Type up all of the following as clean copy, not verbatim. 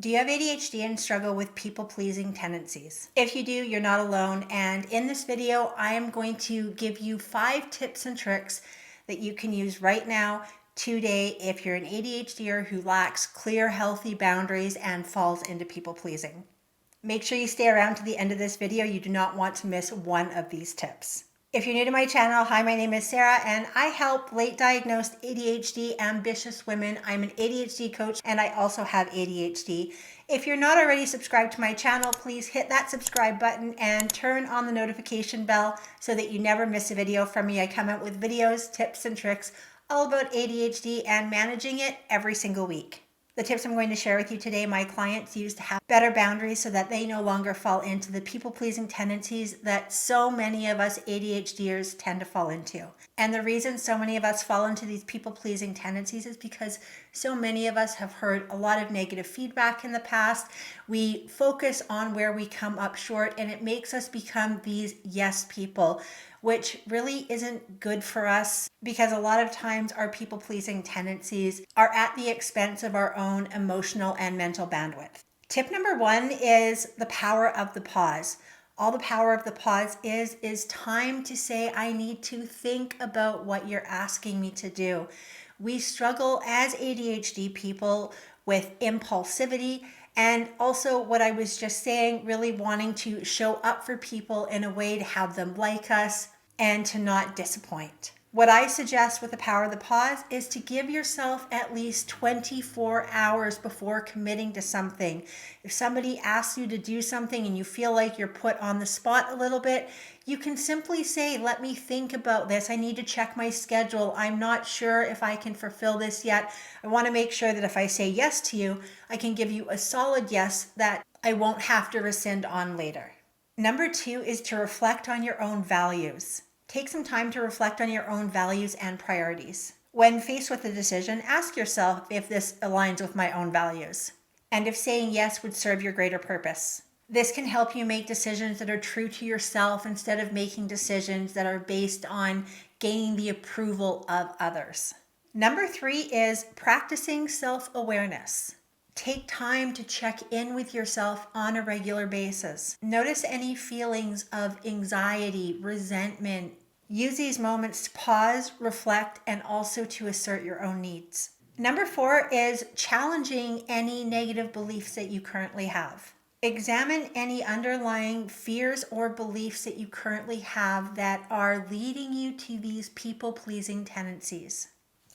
Do you have ADHD and struggle with people-pleasing tendencies? If you do, you're not alone. And in this video, I am going to give you 5 tips and tricks that you can use right now, today, if you're an ADHDer who lacks clear, healthy boundaries and falls into people-pleasing. Make sure you stay around to the end of this video. You do not want to miss one of these tips. If you're new to my channel, hi, my name is Sarah and I help late diagnosed ADHD ambitious women. I'm an ADHD coach and I also have ADHD. If you're not already subscribed to my channel, please hit that subscribe button and turn on the notification bell so that you never miss a video from me. I come out with videos, tips and tricks all about ADHD and managing it every single week. The tips I'm going to share with you today, my clients use to have better boundaries so that they no longer fall into the people-pleasing tendencies that so many of us ADHDers tend to fall into. And the reason so many of us fall into these people-pleasing tendencies is because so many of us have heard a lot of negative feedback in the past. We focus on where we come up short and it makes us become these yes people, which really isn't good for us because a lot of times our people-pleasing tendencies are at the expense of our own emotional and mental bandwidth. Tip number 1 is the power of the pause. All the power of the pause is time to say, I need to think about what you're asking me to do. We struggle as ADHD people with impulsivity and also what I was just saying, really wanting to show up for people in a way to have them like us and to not disappoint. What I suggest with the power of the pause is to give yourself at least 24 hours before committing to something. If somebody asks you to do something and you feel like you're put on the spot a little bit, you can simply say, let me think about this. I need to check my schedule. I'm not sure if I can fulfill this yet. I want to make sure that if I say yes to you, I can give you a solid yes that I won't have to rescind on later. Number 2 is to reflect on your own values. Take some time to reflect on your own values and priorities. When faced with a decision, ask yourself if this aligns with my own values, and if saying yes would serve your greater purpose. This can help you make decisions that are true to yourself instead of making decisions that are based on gaining the approval of others. Number 3 is practicing self-awareness. Take time to check in with yourself on a regular basis. Notice any feelings of anxiety, resentment. Use these moments to pause, reflect, and also to assert your own needs. Number 4 is challenging any negative beliefs that you currently have. Examine any underlying fears or beliefs that you currently have that are leading you to these people-pleasing tendencies.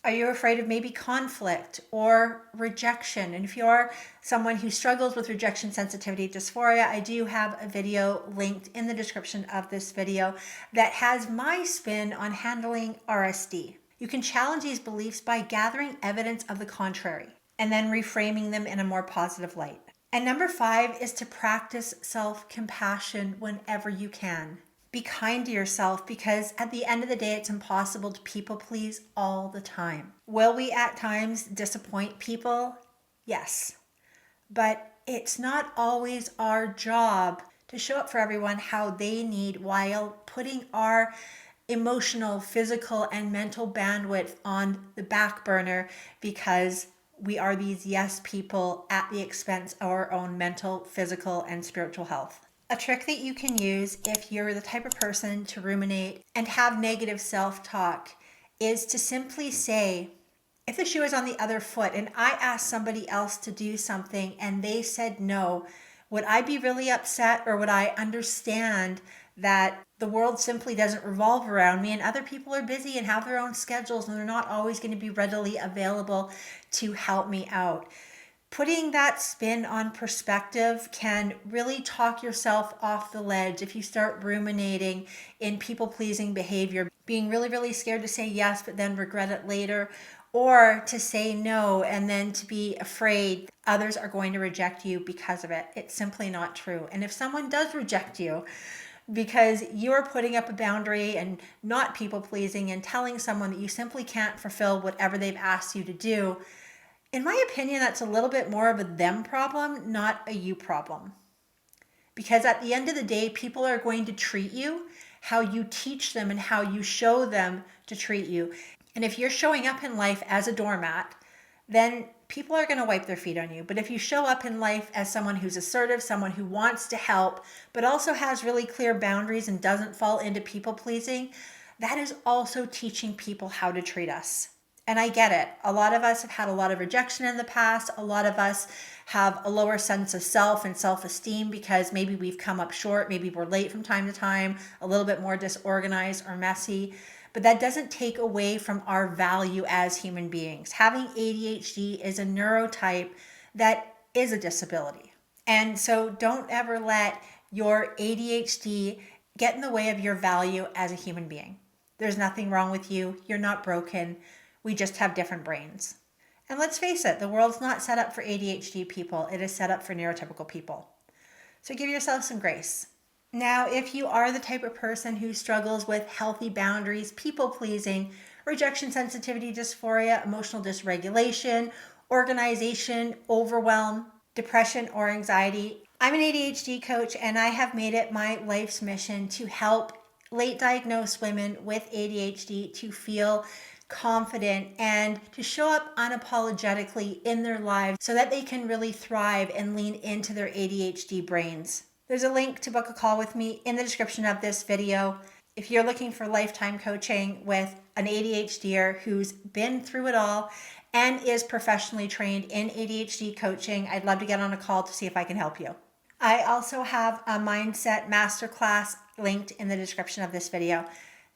Are you afraid of maybe conflict or rejection? And if you're someone who struggles with rejection sensitivity dysphoria, I do have a video linked in the description of this video that has my spin on handling RSD. You can challenge these beliefs by gathering evidence of the contrary and then reframing them in a more positive light. And number 5 is to practice self-compassion whenever you can. Be kind to yourself because at the end of the day, it's impossible to people please all the time. Will we at times disappoint people? Yes. But it's not always our job to show up for everyone how they need while putting our emotional, physical, and mental bandwidth on the back burner because we are these yes people at the expense of our own mental, physical, and spiritual health. A trick that you can use if you're the type of person to ruminate and have negative self-talk is to simply say, if the shoe is on the other foot and I asked somebody else to do something and they said no, would I be really upset or would I understand that the world simply doesn't revolve around me and other people are busy and have their own schedules and they're not always going to be readily available to help me out? Putting that spin on perspective can really talk yourself off the ledge if you start ruminating in people-pleasing behavior, being really, really scared to say yes, but then regret it later, or to say no and then to be afraid others are going to reject you because of it. It's simply not true. And if someone does reject you because you're putting up a boundary and not people-pleasing and telling someone that you simply can't fulfill whatever they've asked you to do, in my opinion, that's a little bit more of a them problem, not a you problem. Because at the end of the day, people are going to treat you how you teach them and how you show them to treat you. And if you're showing up in life as a doormat, then people are going to wipe their feet on you. But if you show up in life as someone who's assertive, someone who wants to help, but also has really clear boundaries and doesn't fall into people pleasing, that is also teaching people how to treat us. And I get it. A lot of us have had a lot of rejection in the past. A lot of us have a lower sense of self and self-esteem because maybe we've come up short. Maybe we're late from time to time, a little bit more disorganized or messy. But that doesn't take away from our value as human beings. Having ADHD is a neurotype that is a disability. And so don't ever let your ADHD get in the way of your value as a human being. There's nothing wrong with you. You're not broken. We just have different brains. And let's face it, the world's not set up for ADHD people. It is set up for neurotypical people. So give yourself some grace. Now, if you are the type of person who struggles with healthy boundaries, people pleasing, rejection sensitivity dysphoria, emotional dysregulation, organization, overwhelm, depression, or anxiety, I'm an ADHD coach and I have made it my life's mission to help late diagnosed women with ADHD to feel confident and to show up unapologetically in their lives so that they can really thrive and lean into their ADHD brains. There's a link to book a call with me in the description of this video. If you're looking for lifetime coaching with an ADHDer who's been through it all and is professionally trained in ADHD coaching, I'd love to get on a call to see if I can help you. I also have a mindset masterclass linked in the description of this video.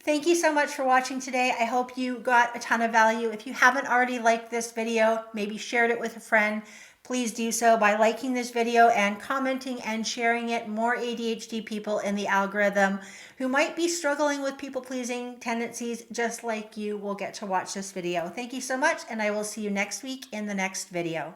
Thank you so much for watching today. I hope you got a ton of value. If you haven't already liked this video, maybe shared it with a friend, please do so by liking this video and commenting and sharing it. More ADHD people in the algorithm who might be struggling with people-pleasing tendencies just like you will get to watch this video. Thank you so much, and I will see you next week in the next video.